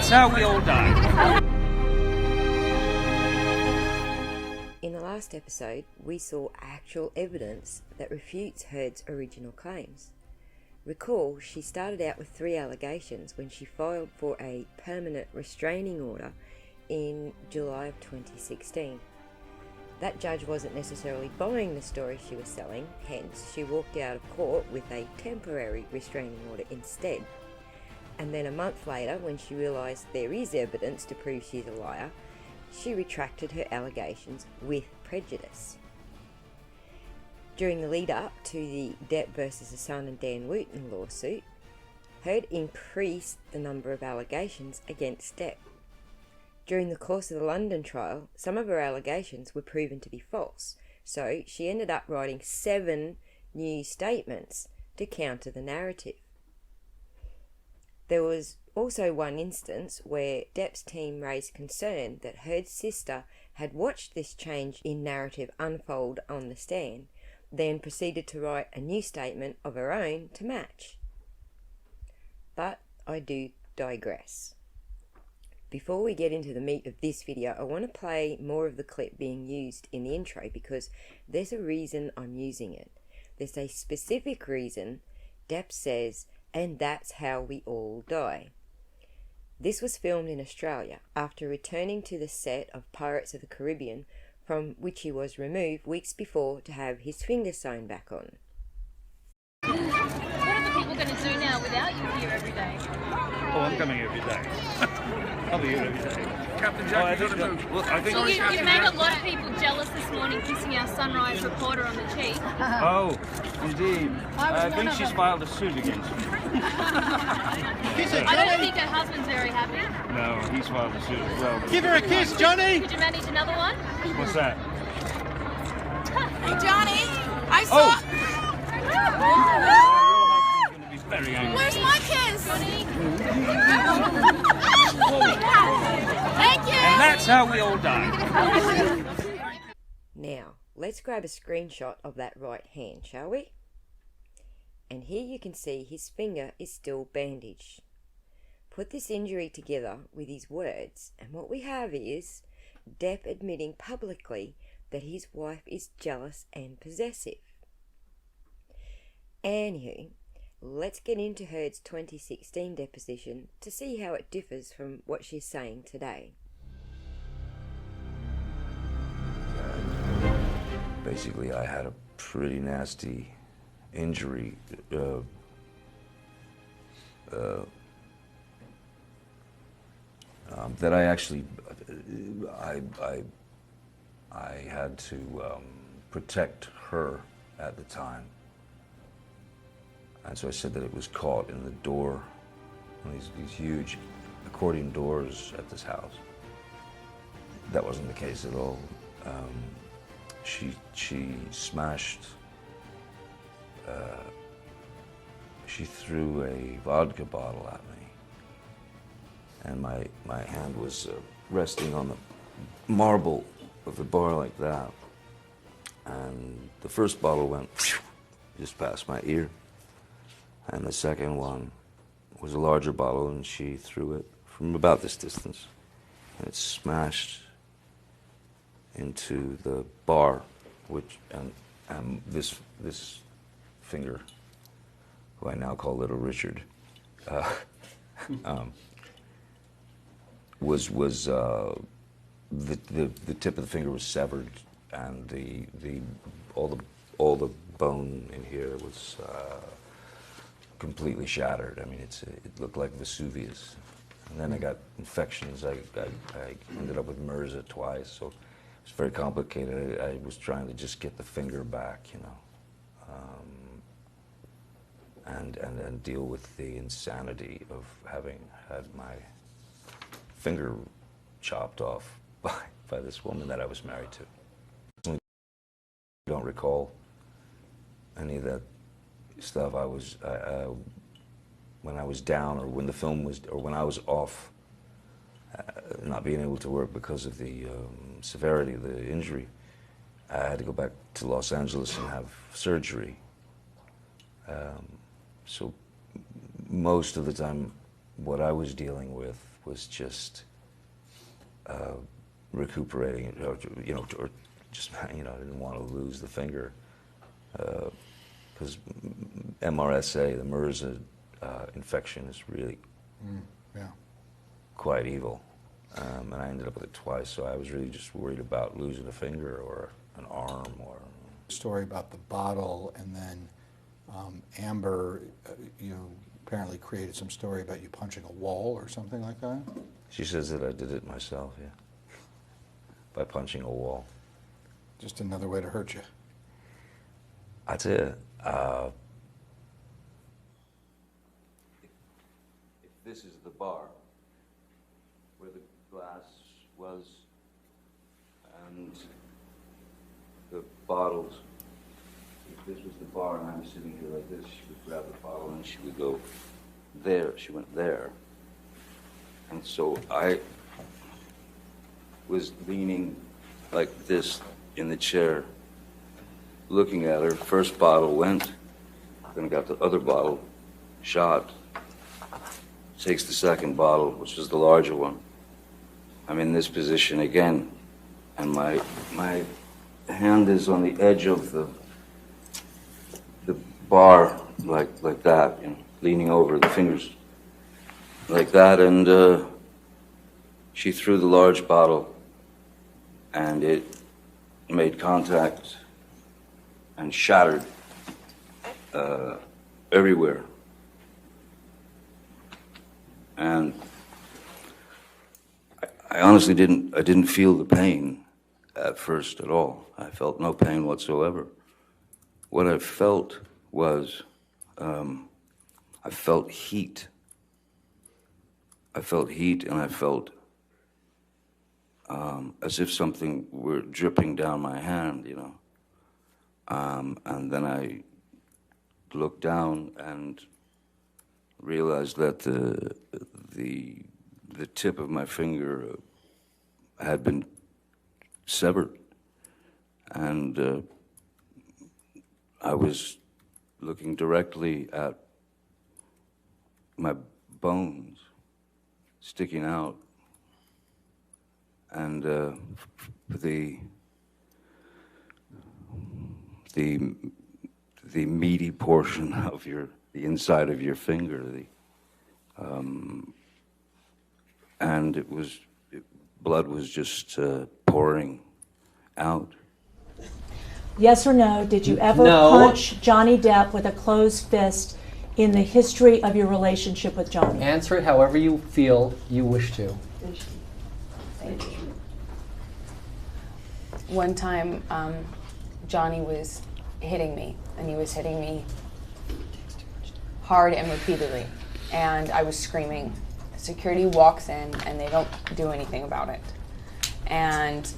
that's how we all die. In the last episode, we saw actual evidence that refutes Heard's original claims. Recall, she started out with 3 allegations when she filed for a permanent restraining order in July of 2016. That judge wasn't necessarily buying the story she was selling, hence she walked out of court with a temporary restraining order instead. And then a month later, when she realised there is evidence to prove she's a liar, she retracted her allegations with prejudice. During the lead up to the Depp versus the Son and Dan Wooten lawsuit, Heard increased the number of allegations against Depp. During the course of the London trial, some of her allegations were proven to be false, so she ended up writing 7 new statements to counter the narrative. There was also one instance where Depp's team raised concern that Heard's sister had watched this change in narrative unfold on the stand, then proceeded to write a new statement of her own to match. But I do digress. Before we get into the meat of this video, I want to play more of the clip being used in the intro because there's a reason I'm using it. There's a specific reason. Depp says, "And that's how we all die." This was filmed in Australia after returning to the set of Pirates of the Caribbean, from which he was removed weeks before to have his finger sewn back on. What are the people going to do now without you here every day? Oh, I'm coming every day. I'll be here every day. Captain Jack, you've You made a lot of people jealous this morning kissing our Sunrise reporter on the cheek. Oh, indeed. I think she's filed a suit against me. I don't think her husband's very happy. No, he's filed a suit as well. Give her a kiss, Johnny! Could you manage another one? What's that? Hey, Johnny, I saw... Your husband's going to be very angry. Where's my kiss? Johnny? Thank you! And that's how we all die. Now, let's grab a screenshot of that right hand, shall we? And here you can see his finger is still bandaged. Put this injury together with his words, and what we have is Depp admitting publicly that his wife is jealous and possessive. Anywho, let's get into Heard's 2016 deposition to see how it differs from what she's saying today. Basically, I had a pretty nasty injury. That I actually, I had to protect her at the time. And so I said that it was caught in the door, these huge accordion doors at this house. That wasn't the case at all. She smashed, she threw a vodka bottle at me. And my hand was resting on the marble of the bar like that. And the first bottle went just past my ear. And the second one was a larger bottle, and she threw it from about this distance. And it smashed into the bar, which, and this finger, who I now call Little Richard, was the tip of the finger was severed, and all the bone in here was completely shattered. I mean, it looked like Vesuvius. And then I got infections. I ended up with MRSA twice, so it was very complicated. I was trying to just get the finger back, you know, and deal with the insanity of having had my finger chopped off by this woman that I was married to. I don't recall any of that stuff. When I was down, or when the film was, or when I was off, not being able to work because of the severity of the injury, I had to go back to Los Angeles and have surgery. So most of the time, what I was dealing with was just recuperating, or just, I didn't want to lose the finger, because MRSA, the MRSA infection, is really quite evil, and I ended up with it twice. So I was really just worried about losing a finger or an arm. Or Story about the bottle, and then Amber, apparently created some story about you punching a wall or something like that. She says that I did it myself, yeah, by punching a wall. Just another way to hurt you. I tell you, if this is the bar where the glass was and the bottles, if this was the bar and I was sitting here like this, she would grab the bottle and she would go there. She went there. And so I was leaning like this in the chair, looking at her. First bottle went, then got the other bottle, shot, takes the second bottle, which is the larger one. I'm in this position again, and my hand is on the edge of the bar, like that, leaning over, the fingers like that, and she threw the large bottle, and it made contact and shattered everywhere. And I honestly didn't feel the pain at first at all. I felt no pain whatsoever. What I felt was, I felt heat. I felt heat, and I felt as if something were dripping down my hand, and then I looked down and realized that the tip of my finger had been severed, and I was looking directly at my bones sticking out, and the meaty portion of the inside of your finger, and blood was just pouring out. Yes or no, did you ever punch Johnny Depp with a closed fist in the history of your relationship with Johnny? Answer it however you feel you wish to. One time, Johnny was hitting me, and he was hitting me hard and repeatedly, and I was screaming. Security walks in, and they don't do anything about it. And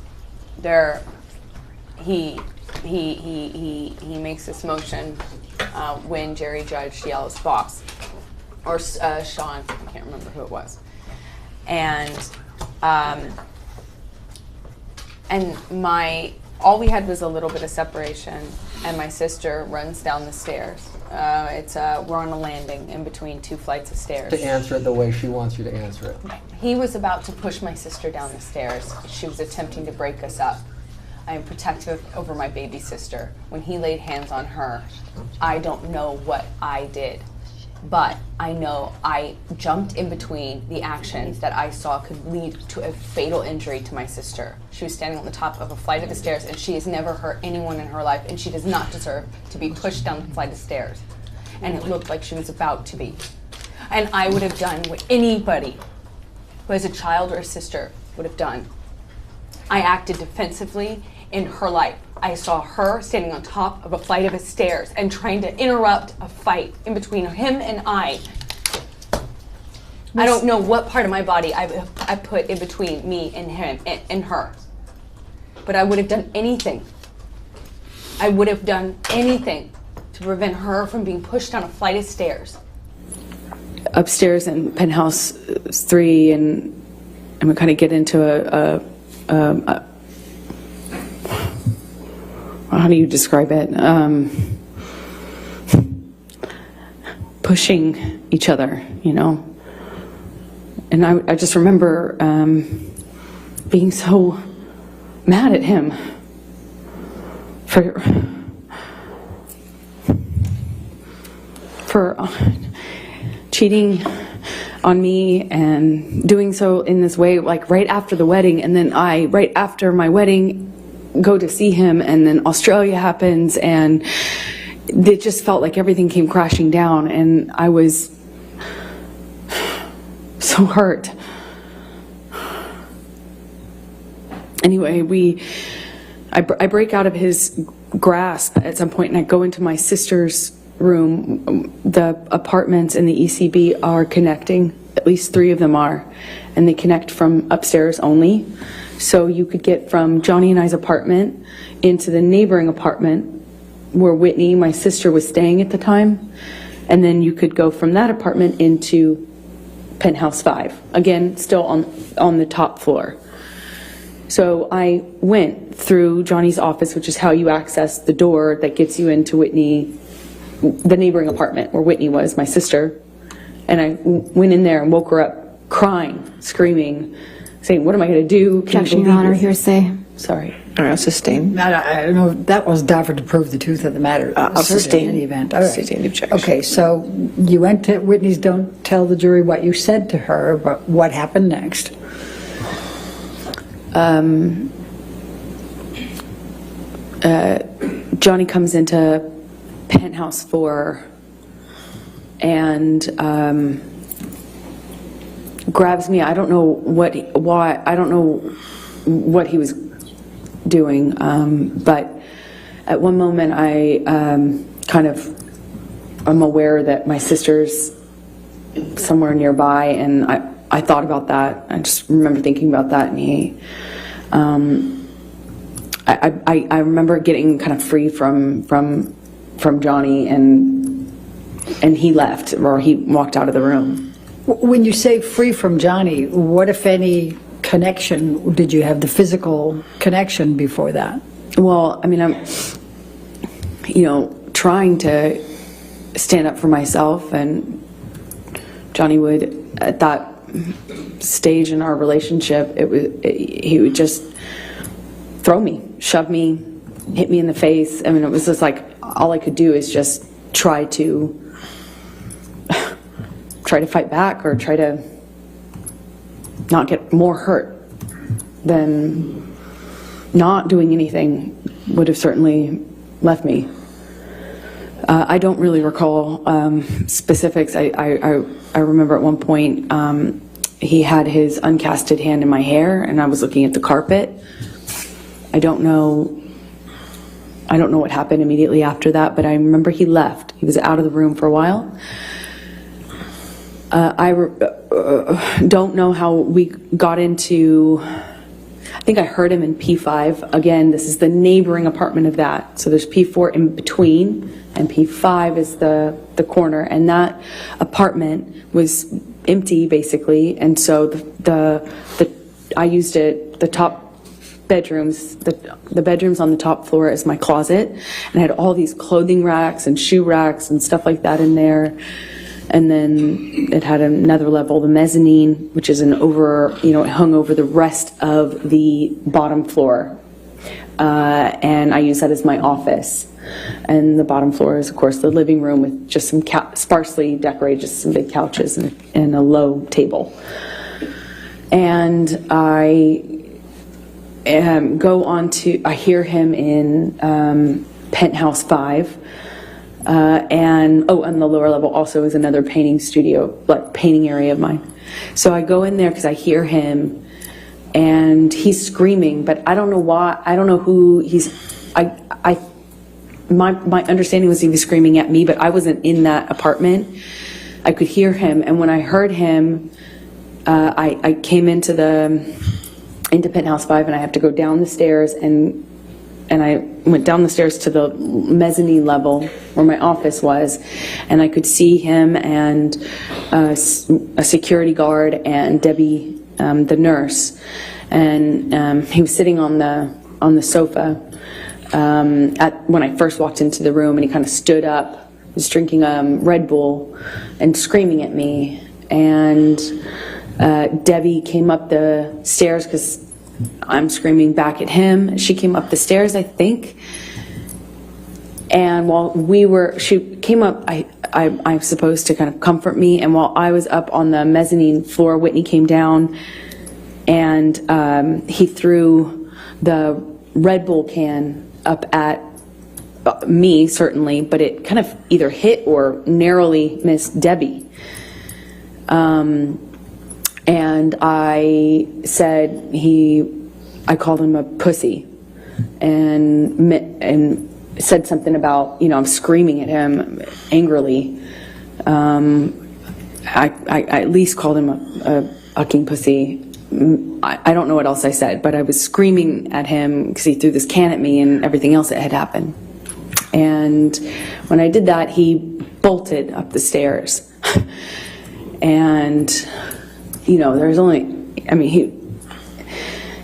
he makes this motion when Jerry Judge yells "boss," or Sean, I can't remember who it was, and all we had was a little bit of separation, and my sister runs down the stairs. We're on a landing in between two flights of stairs. To answer it the way she wants you to answer it. He was about to push my sister down the stairs. She was attempting to break us up. I am protective over my baby sister. When he laid hands on her, I don't know what I did, but I know I jumped in between the actions that I saw could lead to a fatal injury to my sister. She was standing on the top of a flight of stairs, and she has never hurt anyone in her life, and she does not deserve to be pushed down the flight of stairs. And it looked like she was about to be. And I would have done what anybody who has a child or a sister would have done. I acted defensively in her life. I saw her standing on top of a flight of stairs and trying to interrupt a fight in between him and I. I don't know what part of my body I put in between me and him and her. But I would have done anything. I would have done anything to prevent her from being pushed down a flight of stairs. Upstairs in penthouse 3, and we kind of get into how do you describe it? Pushing each other, And I just remember being so mad at him for cheating on me and doing so in this way, like right after the wedding. And then right after my wedding, go to see him, and then Australia happens, and it just felt like everything came crashing down, and I was so hurt. Anyway, I break out of his grasp at some point, and I go into my sister's room. The apartments in the ECB are connecting, at least 3 of them are, and they connect from upstairs only. So you could get from Johnny and I's apartment into the neighboring apartment where Whitney, my sister, was staying at the time, and then you could go from that apartment into penthouse 5, again still on the top floor. So I went through Johnny's office, which is how you access the door that gets you into Whitney, the neighboring apartment where Whitney was, my sister, and I went in there and woke her up crying, screaming, saying, "What am I going to do? Objection, Your Honor, hearsay. Sorry. Sustained. I don't know, that was Dafford to prove the truth of the matter. I'll sustain. In any event. All right. Sustained objection. Okay, so you went to Whitney's. Don't tell the jury what you said to her, but what happened next? Johnny comes into penthouse 4 and grabs me. I don't know why. I don't know what he was doing, but at one moment I'm aware that my sister's somewhere nearby, and I thought about that. I just remember thinking about that, and he, I remember getting kind of free from Johnny, and he left, or he walked out of the room. When you say free from Johnny, what, if any, connection did you have? The physical connection before that? Well, I mean, I'm, trying to stand up for myself, and Johnny would, at that stage in our relationship, he would just throw me, shove me, hit me in the face. I mean, it was just like, all I could do is just try to fight back, or try to not get more hurt than not doing anything would have certainly left me. I don't really recall specifics. I remember at one point he had his uncasted hand in my hair, and I was looking at the carpet. I don't know what happened immediately after that, but I remember he left. He was out of the room for a while. I don't know how we got into, I think I heard him in P5. Again, this is the neighboring apartment of that. So there's P4 in between, and P5 is the corner. And that apartment was empty, basically. And so I used it, the top bedrooms, the bedrooms on the top floor as my closet. And I had all these clothing racks and shoe racks and stuff like that in there. And then it had another level, the mezzanine, which is it hung over the rest of the bottom floor. And I use that as my office. And the bottom floor is, of course, the living room with just some sparsely decorated, just some big couches and a low table. And I I hear him in Penthouse 5. And on the lower level also is another painting studio, like painting area of mine. So I go in there because I hear him, and he's screaming, but I don't know why. I don't know who he's. My understanding was he was screaming at me, but I wasn't in that apartment. I could hear him, and when I heard him, I came into Penthouse 5, and I have to go down the stairs, and I went down the stairs to the mezzanine level where my office was, and I could see him and a security guard and Debbie, the nurse, and he was sitting on the sofa when I first walked into the room, and he kind of stood up, was drinking Red Bull and screaming at me, and Debbie came up the stairs because I'm screaming back at him. She came up the stairs, I think. And while she came up, I'm supposed to kind of comfort me. And while I was up on the mezzanine floor, Whitney came down and he threw the Red Bull can up at me, certainly, but it kind of either hit or narrowly missed Debbie. And I said I called him a pussy and said something about, I'm screaming at him angrily. I at least called him a fucking pussy. I don't know what else I said, but I was screaming at him because he threw this can at me and everything else that had happened. And when I did that, he bolted up the stairs. And, there's only,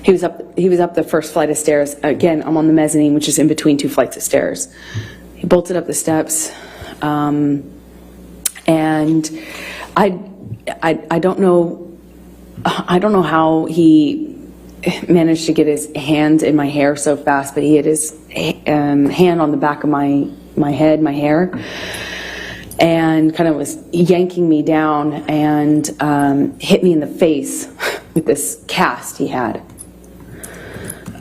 he was up the first flight of stairs. Again, I'm on the mezzanine, which is in between two flights of stairs. He bolted up the steps. And I don't know how he managed to get his hand in my hair so fast, but he had his hand on the back of my head, my hair, and kind of was yanking me down and hit me in the face with this cast he had.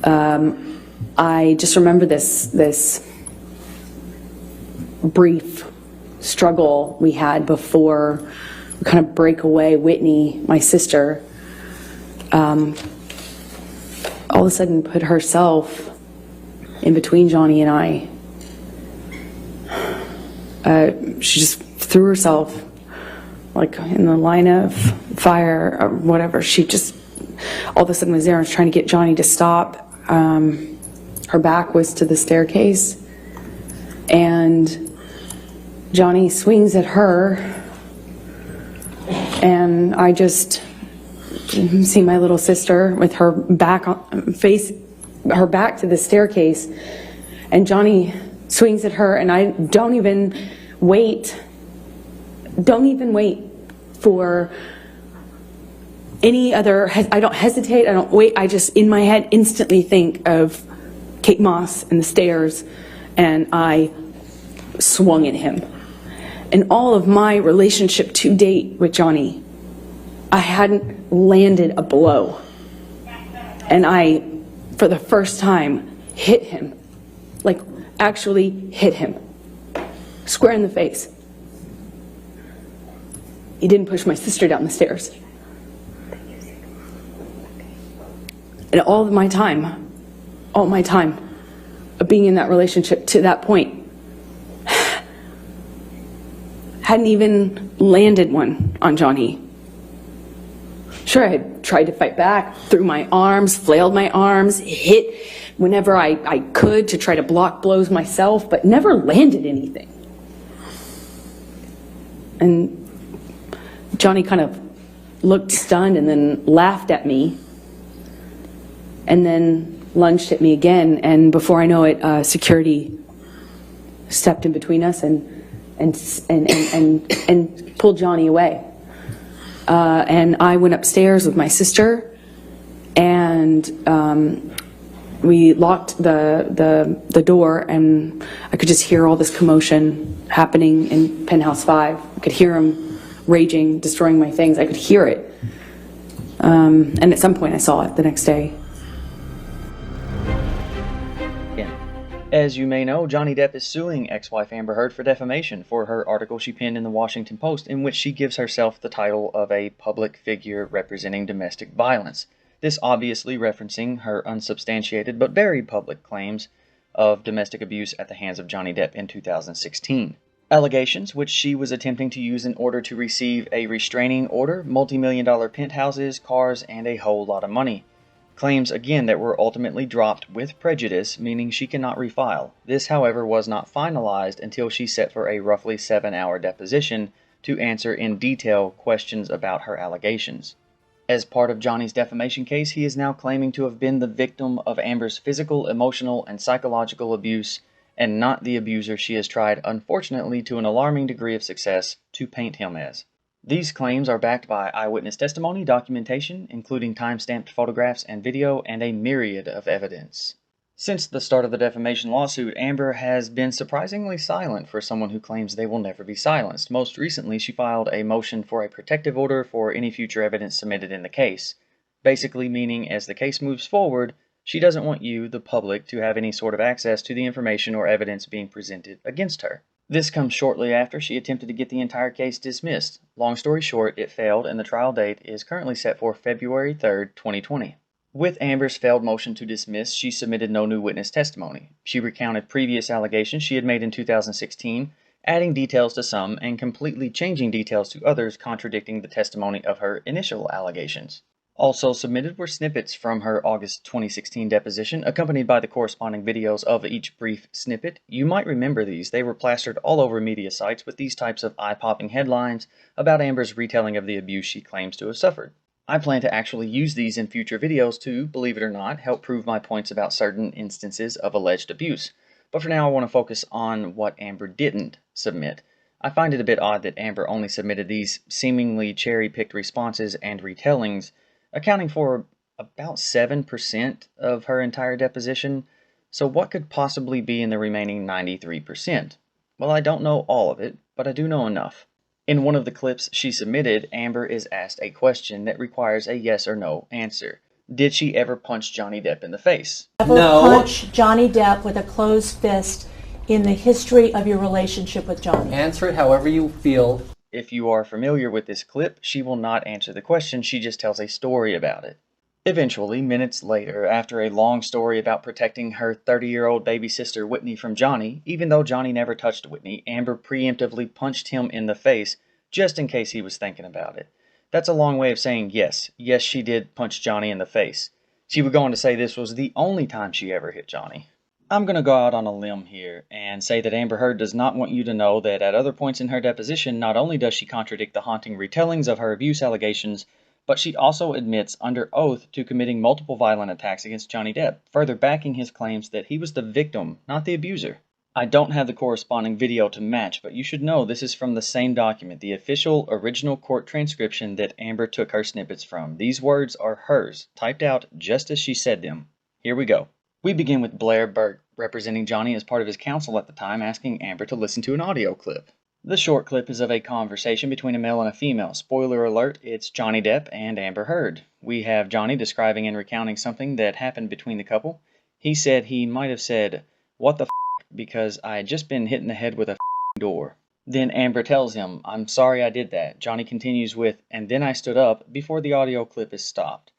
I just remember this brief struggle we had before we kind of break away. Whitney, my sister, all of a sudden put herself in between Johnny and I. She just threw herself like in the line of fire or whatever. She just all of a sudden was there and was trying to get Johnny to stop. Her back was to the staircase and Johnny swings at her and I just see my little sister with her back to the staircase, and Johnny swings at her, and I don't even wait for any other, I don't hesitate, I don't wait, I just in my head instantly think of Kate Moss and the stairs, and I swung at him. In all of my relationship to date with Johnny, I hadn't landed a blow. And I, for the first time, hit him. Like, actually hit him. Square in the face. He didn't push my sister down the stairs. And all my time of being in that relationship to that point, hadn't even landed one on Johnny. Sure, I had tried to fight back, threw my arms, flailed my arms, hit whenever I could to try to block blows myself, but never landed anything. And Johnny kind of looked stunned and then laughed at me and then lunged at me again. And before I know it, security stepped in between us and pulled Johnny away. And I went upstairs with my sister, and we locked the door, and I could just hear all this commotion happening in Penthouse 5. I could hear him raging, destroying my things. I could hear it. And at some point I saw it the next day. As you may know, Johnny Depp is suing ex-wife Amber Heard for defamation for her article she penned in the Washington Post, in which she gives herself the title of a public figure representing domestic violence. This obviously referencing her unsubstantiated but very public claims of domestic abuse at the hands of Johnny Depp in 2016. Allegations which she was attempting to use in order to receive a restraining order, multi-million-dollar penthouses, cars, and a whole lot of money. Claims again that were ultimately dropped with prejudice, meaning she cannot refile. This, however, was not finalized until she set for a roughly 7-hour deposition to answer in detail questions about her allegations. As part of Johnny's defamation case, he is now claiming to have been the victim of Amber's physical, emotional, and psychological abuse, and not the abuser she has tried, unfortunately to an alarming degree of success, to paint him as. These claims are backed by eyewitness testimony, documentation, including time-stamped photographs and video, and a myriad of evidence. Since the start of the defamation lawsuit, Amber has been surprisingly silent for someone who claims they will never be silenced. Most recently, she filed a motion for a protective order for any future evidence submitted in the case, basically meaning as the case moves forward, she doesn't want you, the public, to have any sort of access to the information or evidence being presented against her. This comes shortly after she attempted to get the entire case dismissed. Long story short, it failed, and the trial date is currently set for February 3rd, 2020. With Amber's failed motion to dismiss, she submitted no new witness testimony. She recounted previous allegations she had made in 2016, adding details to some and completely changing details to others, contradicting the testimony of her initial allegations. Also submitted were snippets from her August 2016 deposition, accompanied by the corresponding videos of each brief snippet. You might remember these. They were plastered all over media sites with these types of eye-popping headlines about Amber's retelling of the abuse she claims to have suffered. I plan to actually use these in future videos to, believe it or not, help prove my points about certain instances of alleged abuse. But for now, I want to focus on what Amber didn't submit. I find it a bit odd that Amber only submitted these seemingly cherry-picked responses and retellings, accounting for about 7% of her entire deposition. So what could possibly be in the remaining 93%? Well, I don't know all of it, but I do know enough. In one of the clips she submitted, Amber is asked a question that requires a yes or no answer. Did she ever punch Johnny Depp in the face? Ever punch Johnny Depp with a closed fist in the history of your relationship with Johnny? Answer it however you feel. If you are familiar with this clip, she will not answer the question, she just tells a story about it. Eventually, minutes later, after a long story about protecting her 30-year-old baby sister Whitney from Johnny, even though Johnny never touched Whitney, Amber preemptively punched him in the face just in case he was thinking about it. That's a long way of saying yes. Yes, she did punch Johnny in the face. She would go on to say this was the only time she ever hit Johnny. I'm going to go out on a limb here and say that Amber Heard does not want you to know that at other points in her deposition, not only does she contradict the haunting retellings of her abuse allegations, but she also admits under oath to committing multiple violent attacks against Johnny Depp, further backing his claims that he was the victim, not the abuser. I don't have the corresponding video to match, but you should know this is from the same document, the official original court transcription that Amber took her snippets from. These words are hers, typed out just as she said them. Here we go. We begin with Blair Burke, representing Johnny as part of his counsel at the time, asking Amber to listen to an audio clip. The short clip is of a conversation between a male and a female. Spoiler alert, it's Johnny Depp and Amber Heard. We have Johnny describing and recounting something that happened between the couple. He said he might have said, "What the f***, because I had just been hit in the head with a door." Then Amber tells him, "I'm sorry I did that." Johnny continues with, "And then I stood up," before the audio clip is stopped.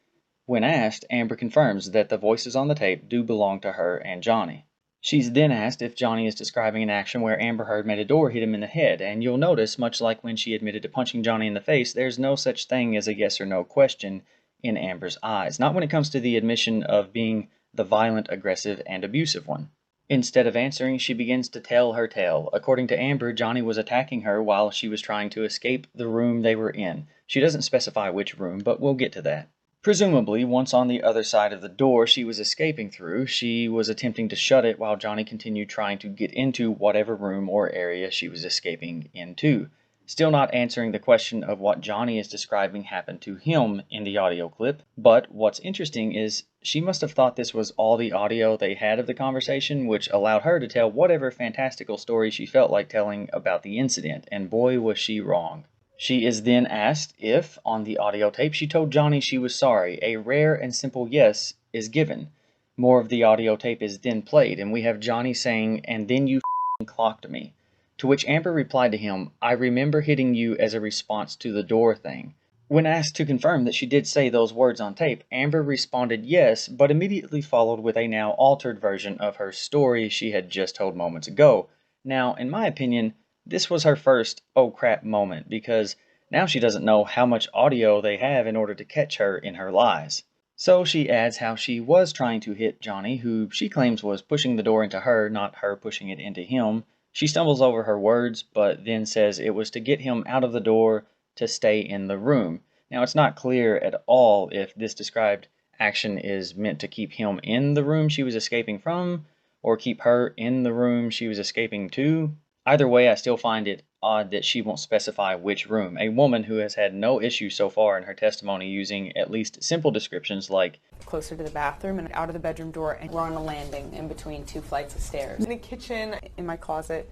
When asked, Amber confirms that the voices on the tape do belong to her and Johnny. She's then asked if Johnny is describing an action where Amber Heard made a door hit him in the head, and you'll notice, much like when she admitted to punching Johnny in the face, there's no such thing as a yes or no question in Amber's eyes, not when it comes to the admission of being the violent, aggressive, and abusive one. Instead of answering, she begins to tell her tale. According to Amber, Johnny was attacking her while she was trying to escape the room they were in. She doesn't specify which room, but we'll get to that. Presumably, once on the other side of the door she was escaping through, she was attempting to shut it while Johnny continued trying to get into whatever room or area she was escaping into. Still not answering the question of what Johnny is describing happened to him in the audio clip, but what's interesting is she must have thought this was all the audio they had of the conversation, which allowed her to tell whatever fantastical story she felt like telling about the incident, and boy was she wrong. She is then asked if, on the audio tape, she told Johnny she was sorry. A rare and simple yes is given. More of the audio tape is then played, and we have Johnny saying, "And then you f***ing clocked me." To which Amber replied to him, "I remember hitting you as a response to the door thing." When asked to confirm that she did say those words on tape, Amber responded yes, but immediately followed with a now altered version of her story she had just told moments ago. Now, in my opinion, this was her first oh crap moment, because now she doesn't know how much audio they have in order to catch her in her lies. So she adds how she was trying to hit Johnny, who she claims was pushing the door into her, not her pushing it into him. She stumbles over her words, but then says it was to get him out of the door to stay in the room. Now, it's not clear at all if this described action is meant to keep him in the room she was escaping from, or keep her in the room she was escaping to. Either way, I still find it odd that she won't specify which room. A woman who has had no issue so far in her testimony using at least simple descriptions like Closer to the bathroom and out of the bedroom door, and we're on a landing in between 2 flights of stairs. In the kitchen, in my closet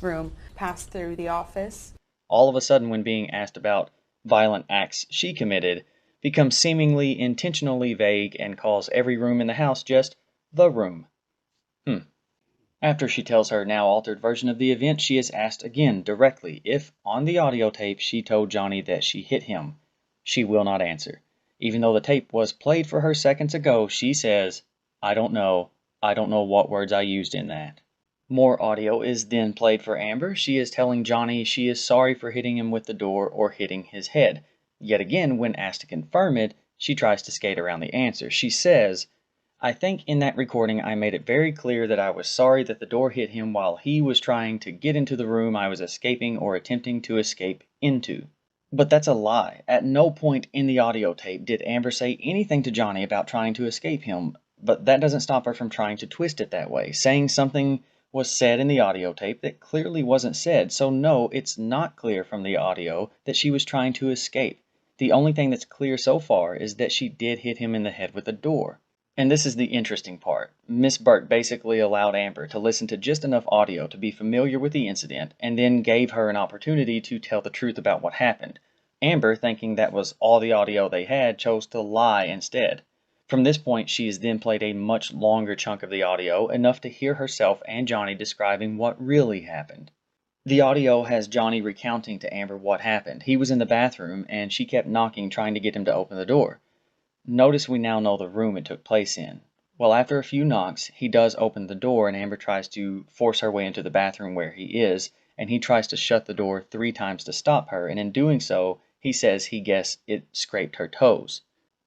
room, passed through the office. all of a sudden when being asked about violent acts she committed, becomes seemingly intentionally vague and calls every room in the house just the room. After she tells her now altered version of the event, she is asked again directly if, on the audio tape, she told Johnny that she hit him. She will not answer. Even though the tape was played for her seconds ago, she says, I don't know what words I used in that. More audio is then played for Amber. She is telling Johnny she is sorry for hitting him with the door or hitting his head. Yet again, when asked to confirm it, she tries to skate around the answer. She says, I think in that recording I made it very clear that I was sorry that the door hit him while he was trying to get into the room I was escaping or attempting to escape into. But that's a lie. At no point in the audio tape did Amber say anything to Johnny about trying to escape him, but that doesn't stop her from trying to twist it that way, saying something was said in the audio tape that clearly wasn't said. So no, it's not clear from the audio that she was trying to escape. The only thing that's clear so far is that she did hit him in the head with a door. And this is the interesting part. Miss Burke basically allowed Amber to listen to just enough audio to be familiar with the incident, and then gave her an opportunity to tell the truth about what happened. Amber, thinking that was all the audio they had, chose to lie instead. From this point, she is then played a much longer chunk of the audio, enough to hear herself and Johnny describing what really happened. The audio has Johnny recounting to Amber what happened. He was in the bathroom, and she kept knocking, trying to get him to open the door. Notice we now know the room it took place in. Well, after a few knocks, he does open the door, and Amber tries to force her way into the bathroom where he is, and he tries to shut the door 3 times to stop her, and in doing so, he says he guessed it scraped her toes.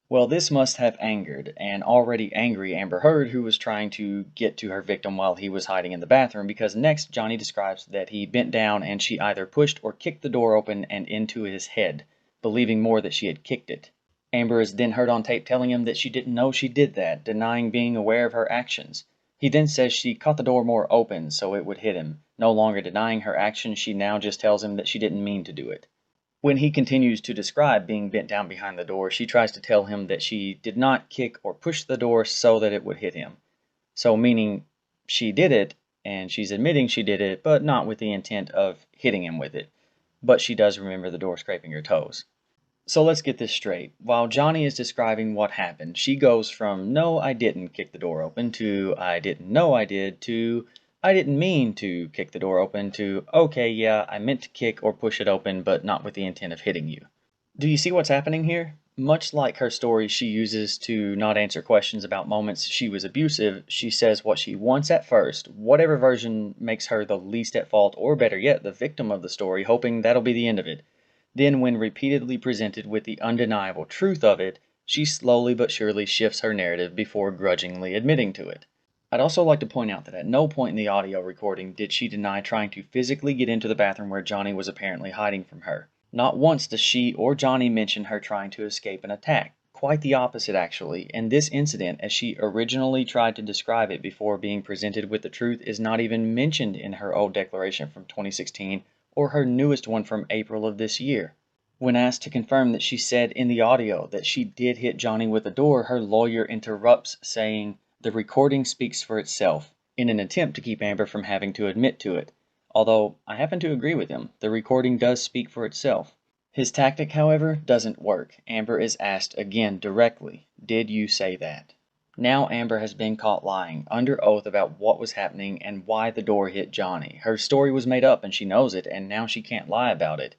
Well, this must have angered an already angry Amber Heard, who was trying to get to her victim while he was hiding in the bathroom, because next Johnny describes that he bent down and she either pushed or kicked the door open and into his head, believing more that she had kicked it. Amber is then heard on tape telling him that she didn't know she did that, denying being aware of her actions. He then says she caught the door more open so it would hit him. No longer denying her actions, she now just tells him that she didn't mean to do it. When he continues to describe being bent down behind the door, she tries to tell him that she did not kick or push the door so that it would hit him. So meaning she did it, and she's admitting she did it, but not with the intent of hitting him with it. But she does remember the door scraping her toes. So let's get this straight. While Johnny is describing what happened, she goes from, no, I didn't kick the door open, to, I didn't know I did, to, I didn't mean to kick the door open, to, okay, yeah, I meant to kick or push it open, but not with the intent of hitting you. Do you see what's happening here? Much like her story she uses to not answer questions about moments she was abusive, she says what she wants at first, whatever version makes her the least at fault, or better yet, the victim of the story, hoping that'll be the end of it. Then, when repeatedly presented with the undeniable truth of it, she slowly but surely shifts her narrative before grudgingly admitting to it. I'd also like to point out that at no point in the audio recording did she deny trying to physically get into the bathroom where Johnny was apparently hiding from her. Not once does she or Johnny mention her trying to escape an attack. Quite the opposite, actually, and this incident, as she originally tried to describe it before being presented with the truth, is not even mentioned in her old declaration from 2016 or her newest one from April of this year. When asked to confirm that she said in the audio that she did hit Johnny with a door, her lawyer interrupts, saying, the recording speaks for itself, in an attempt to keep Amber from having to admit to it. Although, I happen to agree with him, the recording does speak for itself. His tactic, however, doesn't work. Amber is asked again directly, did you say that? Now Amber has been caught lying, under oath about what was happening and why the door hit Johnny. Her story was made up and she knows it, and now she can't lie about it.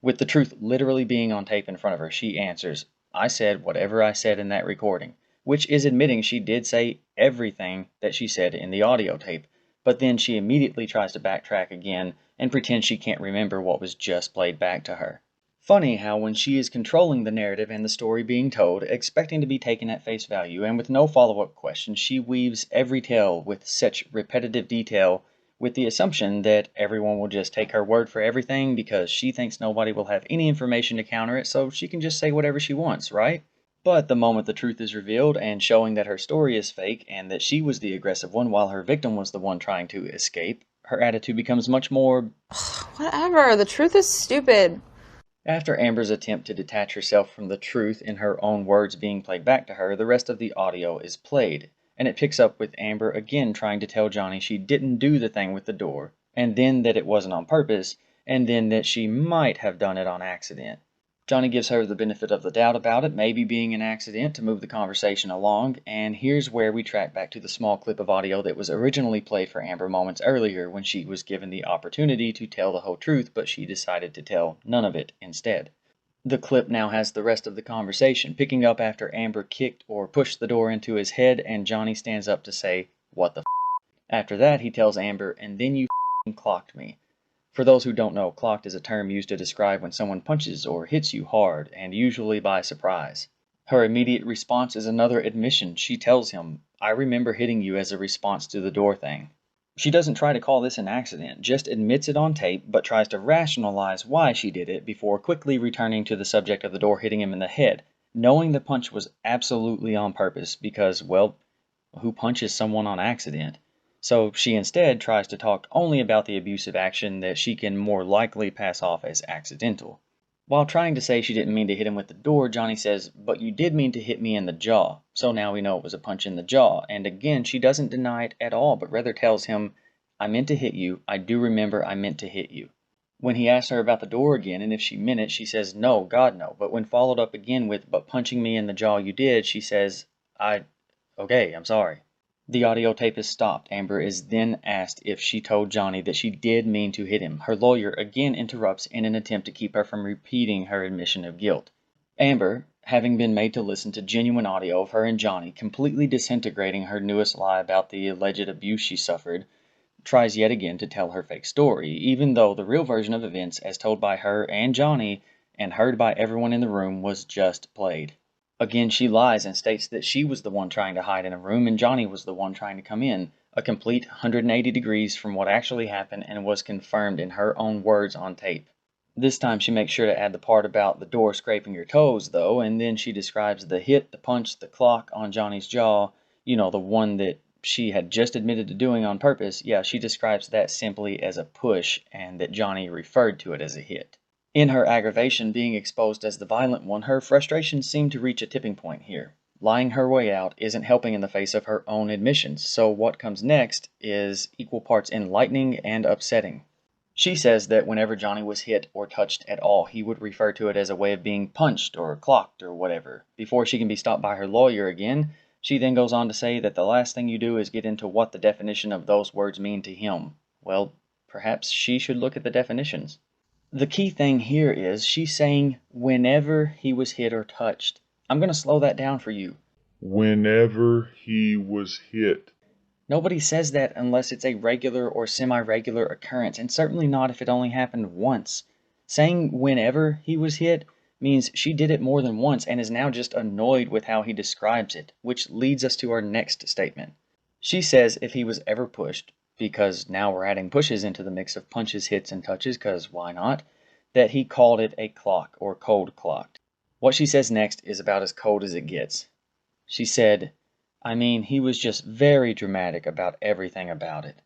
With the truth literally being on tape in front of her, she answers, I said whatever I said in that recording, which is admitting she did say everything that she said in the audio tape, but then she immediately tries to backtrack again and pretend she can't remember what was just played back to her. Funny how when she is controlling the narrative and the story being told, expecting to be taken at face value, and with no follow-up questions, she weaves every tale with such repetitive detail with the assumption that everyone will just take her word for everything because she thinks nobody will have any information to counter it, so she can just say whatever she wants, right? But the moment the truth is revealed and showing that her story is fake and that she was the aggressive one while her victim was the one trying to escape, her attitude becomes much more... Whatever, the truth is stupid. After Amber's attempt to detach herself from the truth in her own words being played back to her, the rest of the audio is played, and it picks up with Amber again trying to tell Johnny she didn't do the thing with the door, and then that it wasn't on purpose, and then that she might have done it on accident. Johnny gives her the benefit of the doubt about it, maybe being an accident, to move the conversation along, and here's where we track back to the small clip of audio that was originally played for Amber moments earlier when she was given the opportunity to tell the whole truth, but she decided to tell none of it instead. The clip now has the rest of the conversation, picking up after Amber kicked or pushed the door into his head, and Johnny stands up to say, "What the f***?" After that, he tells Amber, "And then you f***ing clocked me." For those who don't know, clocked is a term used to describe when someone punches or hits you hard, and usually by surprise. Her immediate response is another admission. She tells him, "I remember hitting you as a response to the door thing." She doesn't try to call this an accident, just admits it on tape, but tries to rationalize why she did it before quickly returning to the subject of the door hitting him in the head, knowing the punch was absolutely on purpose because, well, who punches someone on accident? So she instead tries to talk only about the abusive action that she can more likely pass off as accidental. While trying to say she didn't mean to hit him with the door, Johnny says, "But you did mean to hit me in the jaw." So now we know it was a punch in the jaw. And again, she doesn't deny it at all, but rather tells him, "I meant to hit you. I do remember I meant to hit you." When he asks her about the door again and if she meant it, she says, "No, God, no." But when followed up again with, "But punching me in the jaw you did," she says, "Okay, I'm sorry." The audio tape is stopped. Amber is then asked if she told Johnny that she did mean to hit him. Her lawyer again interrupts in an attempt to keep her from repeating her admission of guilt. Amber, having been made to listen to genuine audio of her and Johnny completely disintegrating her newest lie about the alleged abuse she suffered, tries yet again to tell her fake story, even though the real version of events as told by her and Johnny and heard by everyone in the room was just played. Again, she lies and states that she was the one trying to hide in a room and Johnny was the one trying to come in, a complete 180 degrees from what actually happened and was confirmed in her own words on tape. This time she makes sure to add the part about the door scraping your toes, though, and then she describes the hit, the punch, the clock on Johnny's jaw, you know, the one that she had just admitted to doing on purpose. Yeah, she describes that simply as a push and that Johnny referred to it as a hit. In her aggravation being exposed as the violent one, her frustrations seem to reach a tipping point here. Lying her way out isn't helping in the face of her own admissions, so what comes next is equal parts enlightening and upsetting. She says that whenever Johnny was hit or touched at all, he would refer to it as a way of being punched or clocked or whatever. Before she can be stopped by her lawyer again, she then goes on to say that the last thing you do is get into what the definition of those words mean to him. Well, perhaps she should look at the definitions. The key thing here is she's saying whenever he was hit or touched. I'm going to slow that down for you. Whenever he was hit. Nobody says that unless it's a regular or semi-regular occurrence, and certainly not if it only happened once. Saying whenever he was hit means she did it more than once and is now just annoyed with how he describes it, which leads us to our next statement. She says if he was ever pushed, because now we're adding pushes into the mix of punches, hits, and touches, because why not, that he called it a clock or cold clocked. What she says next is about as cold as it gets. She said, "I mean, he was just very dramatic about everything about it."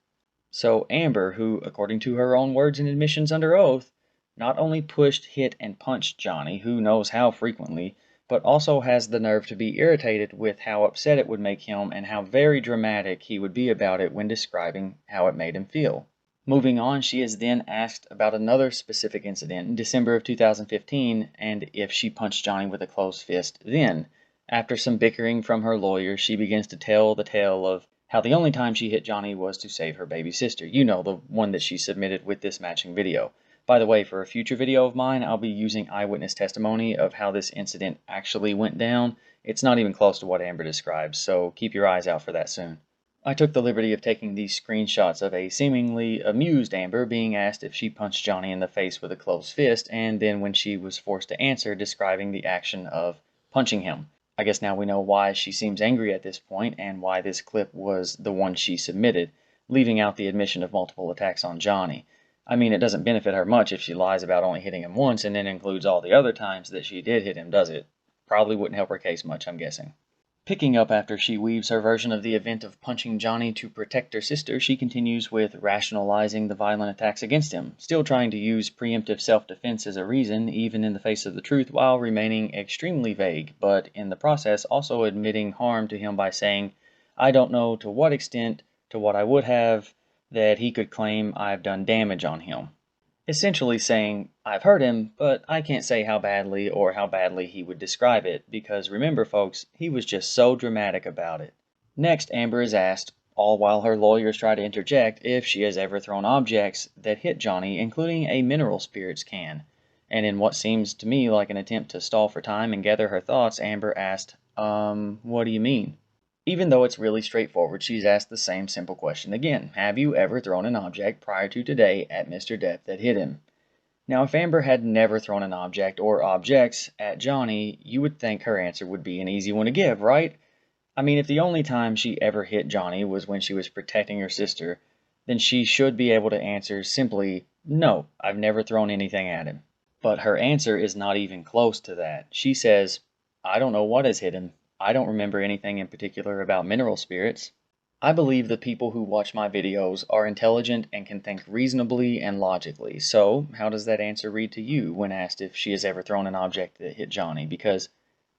So Amber, who, according to her own words and admissions under oath, not only pushed, hit, and punched Johnny, who knows how frequently, but also has the nerve to be irritated with how upset it would make him and how very dramatic he would be about it when describing how it made him feel. Moving on, she is then asked about another specific incident in December of 2015 and if she punched Johnny with a closed fist then. After some bickering from her lawyer, she begins to tell the tale of how the only time she hit Johnny was to save her baby sister. You know, the one that she submitted with this matching video. By the way, for a future video of mine, I'll be using eyewitness testimony of how this incident actually went down. It's not even close to what Amber describes, so keep your eyes out for that soon. I took the liberty of taking these screenshots of a seemingly amused Amber being asked if she punched Johnny in the face with a closed fist, and then when she was forced to answer, describing the action of punching him. I guess now we know why she seems angry at this point and why this clip was the one she submitted, leaving out the admission of multiple attacks on Johnny. I mean, it doesn't benefit her much if she lies about only hitting him once and then includes all the other times that she did hit him, does it? Probably wouldn't help her case much, I'm guessing. Picking up after she weaves her version of the event of punching Johnny to protect her sister, she continues with rationalizing the violent attacks against him, still trying to use preemptive self-defense as a reason, even in the face of the truth, while remaining extremely vague, but in the process also admitting harm to him by saying, "I don't know to what extent, to what I would have, that he could claim I've done damage on him." Essentially saying, I've hurt him, but I can't say how badly or how badly he would describe it, because remember folks, he was just so dramatic about it. Next, Amber is asked, all while her lawyers try to interject, if she has ever thrown objects that hit Johnny, including a mineral spirits can. And in what seems to me like an attempt to stall for time and gather her thoughts, Amber asked, what do you mean? Even though it's really straightforward, she's asked the same simple question again. Have you ever thrown an object prior to today at Mr. Depp that hit him? Now, if Amber had never thrown an object or objects at Johnny, you would think her answer would be an easy one to give, right? I mean, if the only time she ever hit Johnny was when she was protecting her sister, then she should be able to answer simply, no, I've never thrown anything at him. But her answer is not even close to that. She says, I don't know what has hit him. I don't remember anything in particular about mineral spirits. I believe the people who watch my videos are intelligent and can think reasonably and logically. So, how does that answer read to you when asked if she has ever thrown an object that hit Johnny? Because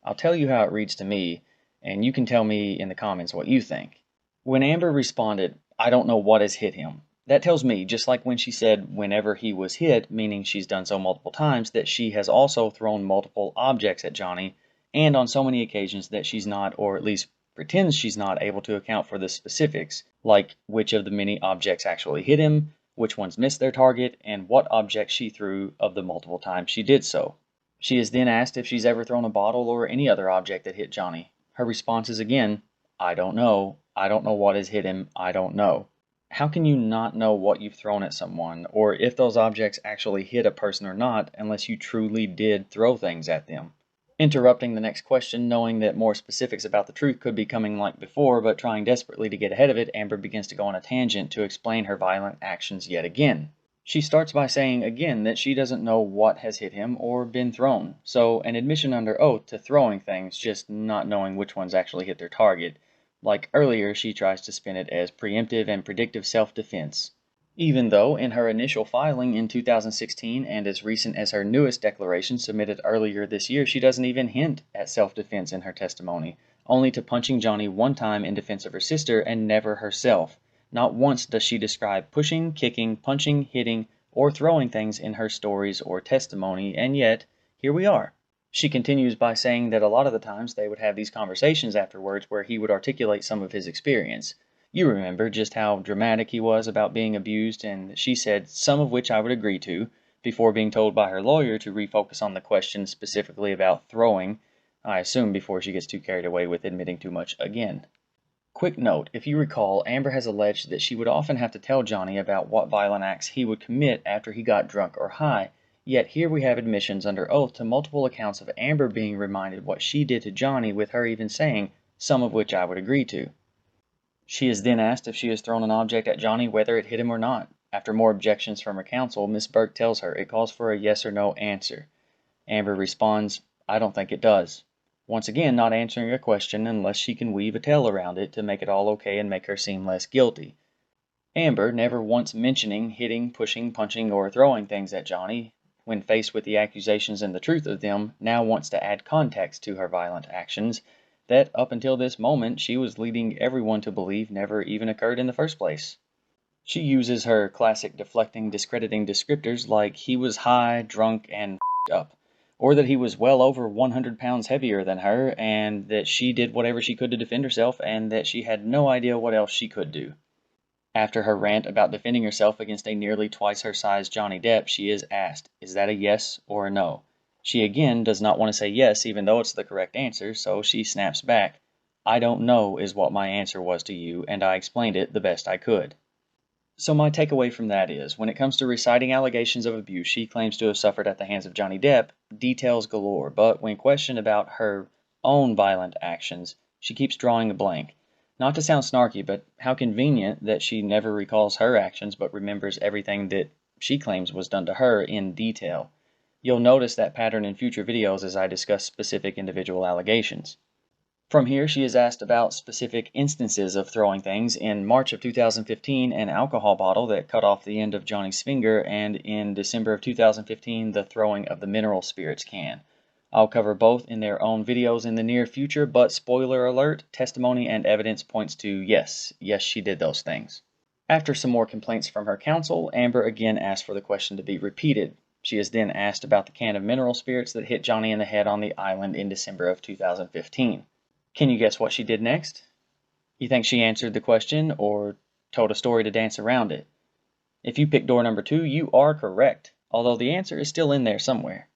I'll tell you how it reads to me, and you can tell me in the comments what you think. When Amber responded, I don't know what has hit him, that tells me, just like when she said whenever he was hit, meaning she's done so multiple times, that she has also thrown multiple objects at Johnny, and on so many occasions that she's not, or at least pretends she's not, able to account for the specifics, like which of the many objects actually hit him, which ones missed their target, and what objects she threw of the multiple times she did so. She is then asked if she's ever thrown a bottle or any other object that hit Johnny. Her response is again, I don't know what has hit him, I don't know. How can you not know what you've thrown at someone, or if those objects actually hit a person or not, unless you truly did throw things at them? Interrupting the next question, knowing that more specifics about the truth could be coming like before, but trying desperately to get ahead of it, Amber begins to go on a tangent to explain her violent actions yet again. She starts by saying again that she doesn't know what has hit him or been thrown, so an admission under oath to throwing things, just not knowing which ones actually hit their target. Like earlier, she tries to spin it as preemptive and predictive self-defense. Even though, in her initial filing in 2016 and as recent as her newest declaration submitted earlier this year, she doesn't even hint at self-defense in her testimony, only to punching Johnny one time in defense of her sister and never herself. Not once does she describe pushing, kicking, punching, hitting, or throwing things in her stories or testimony, and yet, here we are. She continues by saying that a lot of the times they would have these conversations afterwards where he would articulate some of his experience. You remember just how dramatic he was about being abused, and she said, some of which I would agree to, before being told by her lawyer to refocus on the question specifically about throwing, I assume before she gets too carried away with admitting too much again. Quick note, if you recall, Amber has alleged that she would often have to tell Johnny about what violent acts he would commit after he got drunk or high, yet here we have admissions under oath to multiple accounts of Amber being reminded what she did to Johnny, with her even saying, some of which I would agree to. She is then asked if she has thrown an object at Johnny, whether it hit him or not. After more objections from her counsel, Miss Burke tells her it calls for a yes or no answer. Amber responds, I don't think it does. Once again, not answering a question unless she can weave a tale around it to make it all okay and make her seem less guilty. Amber, never once mentioning hitting, pushing, punching, or throwing things at Johnny, when faced with the accusations and the truth of them, now wants to add context to her violent actions that up until this moment she was leading everyone to believe never even occurred in the first place. She uses her classic deflecting, discrediting descriptors like he was high, drunk, and up, or that he was well over 100 pounds heavier than her, and that she did whatever she could to defend herself, and that she had no idea what else she could do. After her rant about defending herself against a nearly twice her size Johnny Depp, she is asked, is that a yes or a no? She again does not want to say yes, even though it's the correct answer, so she snaps back, I don't know is what my answer was to you, and I explained it the best I could. So my takeaway from that is, when it comes to reciting allegations of abuse she claims to have suffered at the hands of Johnny Depp, details galore, but when questioned about her own violent actions, she keeps drawing a blank. Not to sound snarky, but how convenient that she never recalls her actions but remembers everything that she claims was done to her in detail. You'll notice that pattern in future videos as I discuss specific individual allegations. From here, she is asked about specific instances of throwing things. In March of 2015, an alcohol bottle that cut off the end of Johnny's finger, and in December of 2015, the throwing of the mineral spirits can. I'll cover both in their own videos in the near future, but spoiler alert, testimony and evidence points to yes, she did those things. After some more complaints from her counsel, Amber again asked for the question to be repeated. She is then asked about the can of mineral spirits that hit Johnny in the head on the island in December of 2015. Can you guess what she did next? You think she answered the question or told a story to dance around it? If you pick door number 2, you are correct, although the answer is still in there somewhere.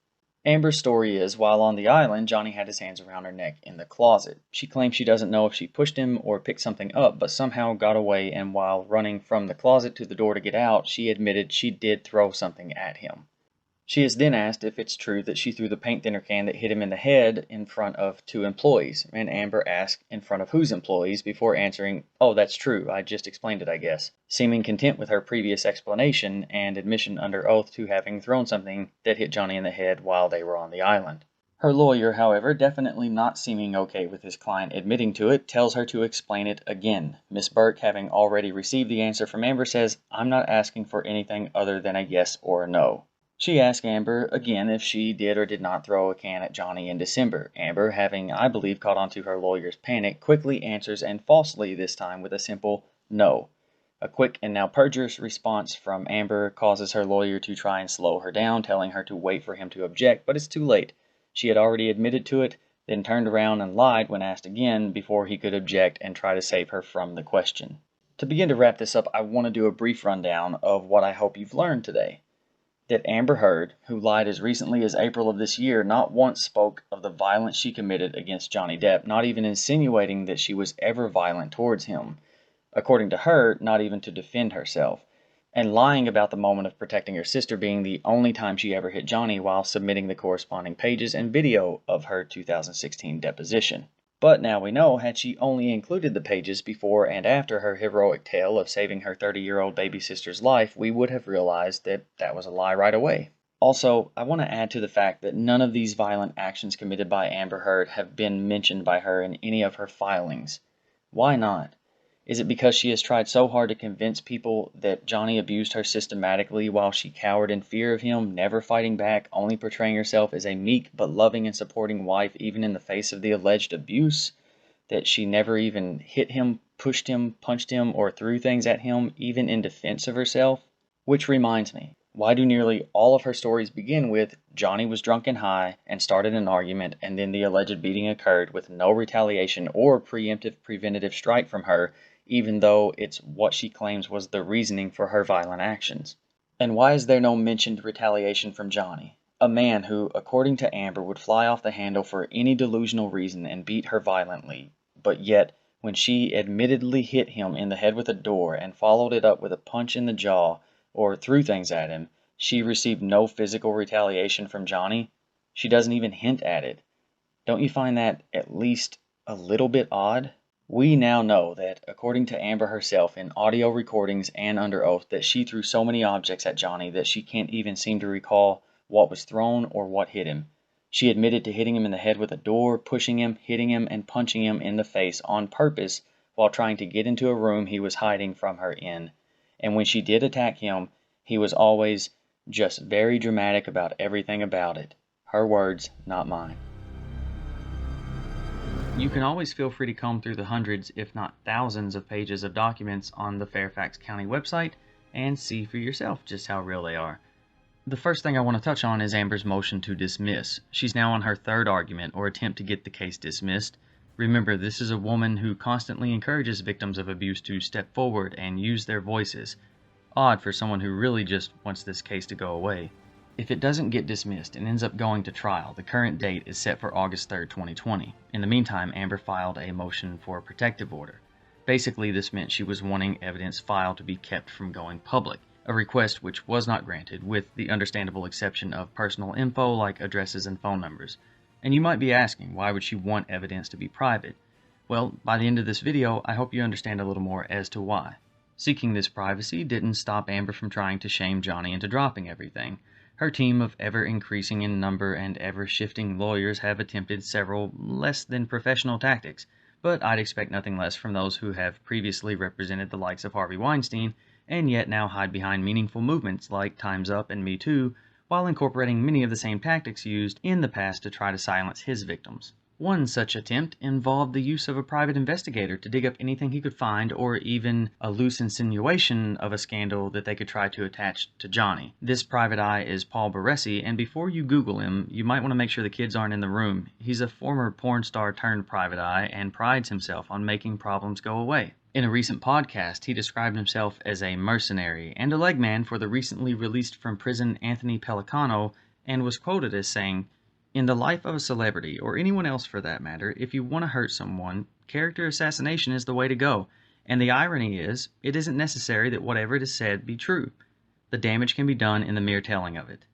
Amber's story is, while on the island, Johnny had his hands around her neck in the closet. She claims she doesn't know if she pushed him or picked something up, but somehow got away, and while running from the closet to the door to get out, she admitted she did throw something at him. She is then asked if it's true that she threw the paint thinner can that hit him in the head in front of 2 employees, and Amber asked in front of whose employees before answering, "Oh, that's true, I just explained it, I guess," seeming content with her previous explanation and admission under oath to having thrown something that hit Johnny in the head while they were on the island. Her lawyer, however, definitely not seeming okay with his client admitting to it, tells her to explain it again. Miss Burke, having already received the answer from Amber, says, "I'm not asking for anything other than a yes or a no." She asked Amber again if she did or did not throw a can at Johnny in December. Amber, having, I believe, caught on to her lawyer's panic, quickly answers, and falsely this time, with a simple no. A quick and now perjurious response from Amber causes her lawyer to try and slow her down, telling her to wait for him to object, but it's too late. She had already admitted to it, then turned around and lied when asked again before he could object and try to save her from the question. To begin to wrap this up, I want to do a brief rundown of what I hope you've learned today. That Amber Heard, who lied as recently as April of this year, not once spoke of the violence she committed against Johnny Depp, not even insinuating that she was ever violent towards him. According to her, not even to defend herself. And lying about the moment of protecting her sister being the only time she ever hit Johnny while submitting the corresponding pages and video of her 2016 deposition. But now we know, had she only included the pages before and after her heroic tale of saving her 30-year-old baby sister's life, we would have realized that that was a lie right away. Also, I want to add to the fact that none of these violent actions committed by Amber Heard have been mentioned by her in any of her filings. Why not? Is it because she has tried so hard to convince people that Johnny abused her systematically while she cowered in fear of him, never fighting back, only portraying herself as a meek but loving and supporting wife even in the face of the alleged abuse? That she never even hit him, pushed him, punched him, or threw things at him, even in defense of herself? Which reminds me, why do nearly all of her stories begin with Johnny was drunk and high and started an argument, and then the alleged beating occurred with no retaliation or preemptive preventative strike from her, even though it's what she claims was the reasoning for her violent actions? And why is there no mentioned retaliation from Johnny, a man who, according to Amber, would fly off the handle for any delusional reason and beat her violently, but yet, when she admittedly hit him in the head with a door and followed it up with a punch in the jaw or threw things at him, she received no physical retaliation from Johnny? She doesn't even hint at it. Don't you find that at least a little bit odd? We now know that, according to Amber herself in audio recordings and under oath, that she threw so many objects at Johnny that she can't even seem to recall what was thrown or what hit him. She admitted to hitting him in the head with a door, pushing him, hitting him, and punching him in the face on purpose while trying to get into a room he was hiding from her in. And when she did attack him, he was always just very dramatic about everything about it. Her words, not mine. You can always feel free to comb through the hundreds, if not thousands, of pages of documents on the Fairfax County website and see for yourself just how real they are. The first thing I want to touch on is Amber's motion to dismiss. She's now on her 3rd argument or attempt to get the case dismissed. Remember, this is a woman who constantly encourages victims of abuse to step forward and use their voices. Odd for someone who really just wants this case to go away. If it doesn't get dismissed and ends up going to trial, the current date is set for August 3rd, 2020. In the meantime, Amber filed a motion for a protective order. Basically, this meant she was wanting evidence filed to be kept from going public, a request which was not granted, with the understandable exception of personal info like addresses and phone numbers. And you might be asking, why would she want evidence to be private? Well, by the end of this video, I hope you understand a little more as to why. Seeking this privacy didn't stop Amber from trying to shame Johnny into dropping everything. Her team of ever-increasing in number and ever-shifting lawyers have attempted several less than professional tactics, but I'd expect nothing less from those who have previously represented the likes of Harvey Weinstein and yet now hide behind meaningful movements like Time's Up and Me Too, while incorporating many of the same tactics used in the past to try to silence his victims. One such attempt involved the use of a private investigator to dig up anything he could find, or even a loose insinuation of a scandal that they could try to attach to Johnny. This private eye is Paul Baresi, and before you Google him, you might want to make sure the kids aren't in the room. He's a former porn star turned private eye and prides himself on making problems go away. In a recent podcast, he described himself as a mercenary and a legman for the recently released from prison Anthony Pellicano, and was quoted as saying, "In the life of a celebrity, or anyone else for that matter, if you want to hurt someone, character assassination is the way to go. And the irony is, it isn't necessary that whatever is said be true. The damage can be done in the mere telling of it."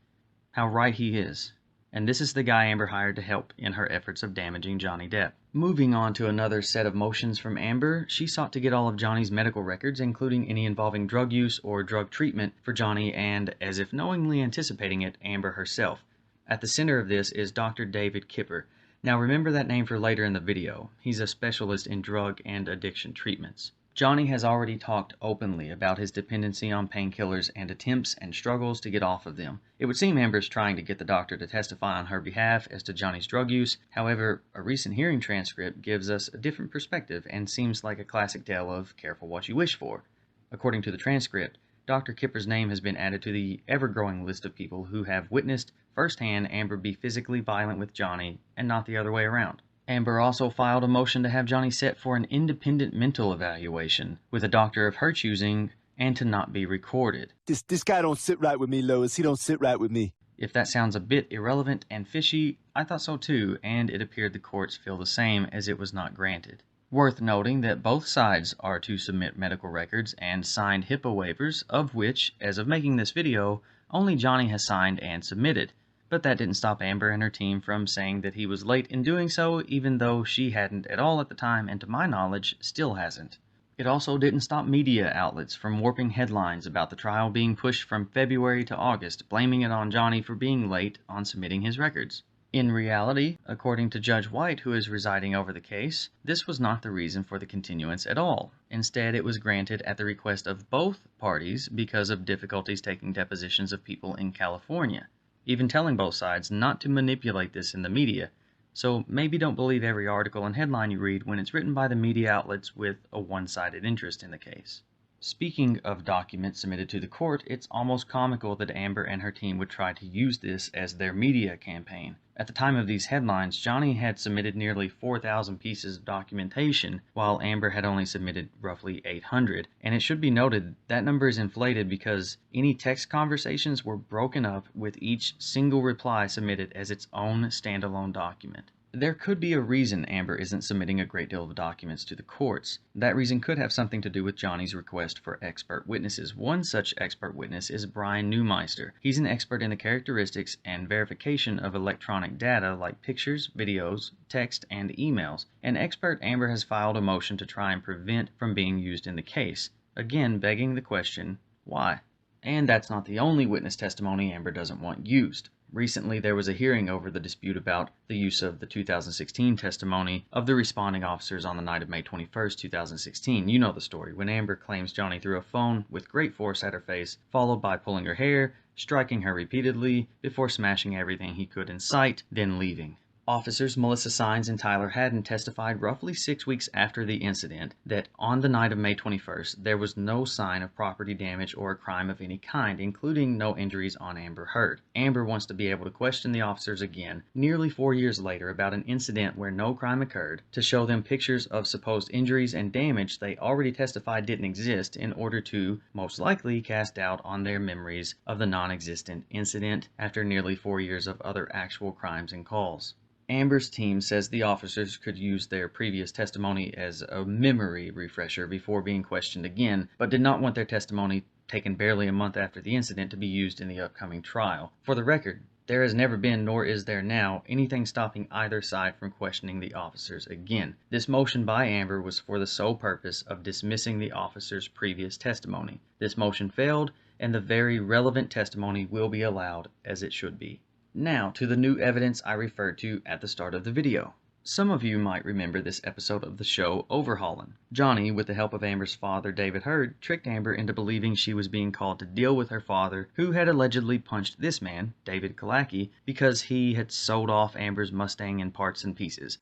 How right he is. And this is the guy Amber hired to help in her efforts of damaging Johnny Depp. Moving on to another set of motions from Amber, she sought to get all of Johnny's medical records, including any involving drug use or drug treatment for Johnny, and, as if knowingly anticipating it, Amber herself. At the center of this is Dr. David Kipper. Now remember that name for later in the video. He's a specialist in drug and addiction treatments. Johnny has already talked openly about his dependency on painkillers and attempts and struggles to get off of them. It would seem Amber's trying to get the doctor to testify on her behalf as to Johnny's drug use. However, a recent hearing transcript gives us a different perspective and seems like a classic tale of careful what you wish for. According to the transcript, Dr. Kipper's name has been added to the ever-growing list of people who have witnessed firsthand Amber be physically violent with Johnny, and not the other way around. Amber also filed a motion to have Johnny set for an independent mental evaluation with a doctor of her choosing and to not be recorded. This guy don't sit right with me, Lois. He don't sit right with me. If that sounds a bit irrelevant and fishy, I thought so too, and it appeared the courts feel the same, as it was not granted. Worth noting that both sides are to submit medical records and signed HIPAA waivers, of which, as of making this video, only Johnny has signed and submitted. But that didn't stop Amber and her team from saying that he was late in doing so, even though she hadn't at all at the time, and to my knowledge, still hasn't. It also didn't stop media outlets from warping headlines about the trial being pushed from February to August, blaming it on Johnny for being late on submitting his records. In reality, according to Judge White, who is residing over the case, this was not the reason for the continuance at all. Instead, it was granted at the request of both parties because of difficulties taking depositions of people in California, even telling both sides not to manipulate this in the media. So maybe don't believe every article and headline you read when it's written by the media outlets with a one-sided interest in the case. Speaking of documents submitted to the court, it's almost comical that Amber and her team would try to use this as their media campaign. At the time of these headlines, Johnny had submitted nearly 4,000 pieces of documentation, while Amber had only submitted roughly 800. And it should be noted that number is inflated because any text conversations were broken up with each single reply submitted as its own standalone document. There could be a reason Amber isn't submitting a great deal of documents to the courts. That reason could have something to do with Johnny's request for expert witnesses. One such expert witness is Brian Neumeister. He's an expert in the characteristics and verification of electronic data like pictures, videos, text, and emails. An expert Amber has filed a motion to try and prevent from being used in the case, again begging the question, why? And that's not the only witness testimony Amber doesn't want used. Recently, there was a hearing over the dispute about the use of the 2016 testimony of the responding officers on the night of May 21, 2016. You know the story, when Amber claims Johnny threw a phone with great force at her face, followed by pulling her hair, striking her repeatedly, before smashing everything he could in sight, then leaving. Officers Melissa Sines and Tyler Haddon testified roughly 6 weeks after the incident that on the night of May 21st, there was no sign of property damage or a crime of any kind, including no injuries on Amber Heard. Amber wants to be able to question the officers again, nearly 4 years later, about an incident where no crime occurred, to show them pictures of supposed injuries and damage they already testified didn't exist, in order to, most likely, cast doubt on their memories of the non-existent incident after nearly 4 years of other actual crimes and calls. Amber's team says the officers could use their previous testimony as a memory refresher before being questioned again, but did not want their testimony, taken barely a month after the incident, to be used in the upcoming trial. For the record, there has never been, nor is there now, anything stopping either side from questioning the officers again. This motion by Amber was for the sole purpose of dismissing the officers' previous testimony. This motion failed, and the very relevant testimony will be allowed as it should be. Now to the new evidence I referred to at the start of the video. Some of you might remember this episode of the show Overhauling. Johnny, with the help of Amber's father, David Heard, tricked Amber into believing she was being called to deal with her father, who had allegedly punched this man, David Kalaki, because he had sold off Amber's Mustang in parts and pieces.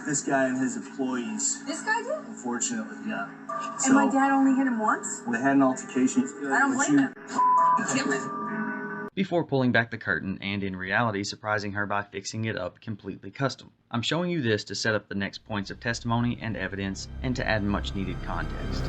This guy and his employees. This guy did? Unfortunately, yeah. And my dad only hit him once? They had an altercation. I don't blame him. Kill him. Before pulling back the curtain and in reality surprising her by fixing it up completely custom. I'm showing you this to set up the next points of testimony and evidence and to add much needed context.